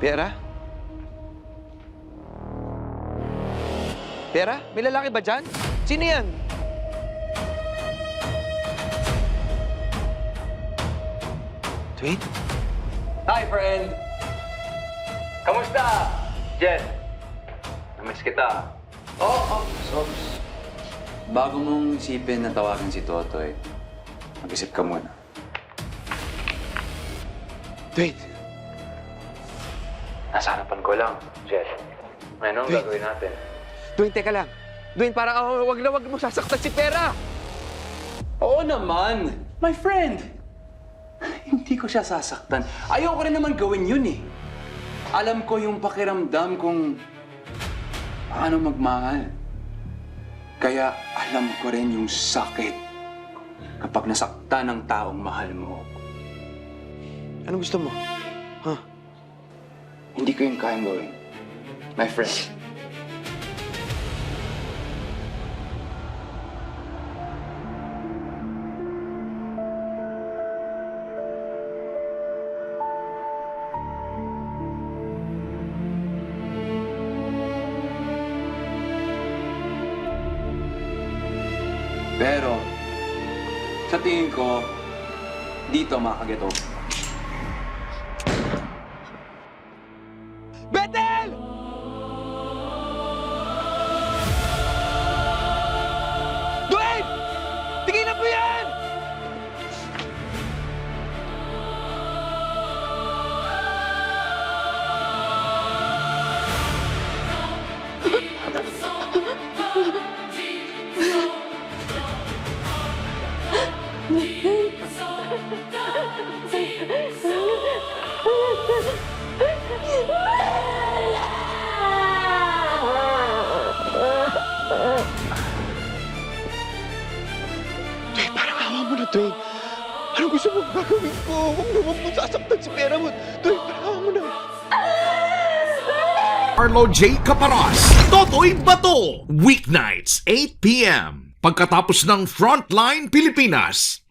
Pera? Pera? May lalaki ba dyan? Sino yan? Dwayne? Hi, friend! Kamusta? Jen, namiss kita. Sobs. Bago mong isipin na tawagin si Totoy, mag-isip ka muna. Dwayne? Nasa harapan ko lang, Jen. Anong Wait. gagawin natin? Dwayne, teka lang. Dwayne, parang wag mo sasaktan si Pera! Oo naman! My friend! Hindi ko siya sasaktan. Ayaw ko rin naman gawin yun eh. Alam ko yung pakiramdam kung paano magmahal. Kaya alam ko rin yung sakit kapag nasaktan ng taong mahal mo. Anong gusto mo? Ha? Hindi ko yung kayang gawin. My friend. Pero, sa tingin ko, dito makakageto. Bethel! Dwayne! Tigilan mo yan! Dwayne, parang awa mo na, Dwayne. Anong gusto mo gagawin ko? Huwag mo sasaktan si Pera mo. Dwayne, parang awa mo na. Arlo J. Caparas, Totoy Bato. Weeknights, 8 p.m. Pagkatapos ng Frontline Pilipinas.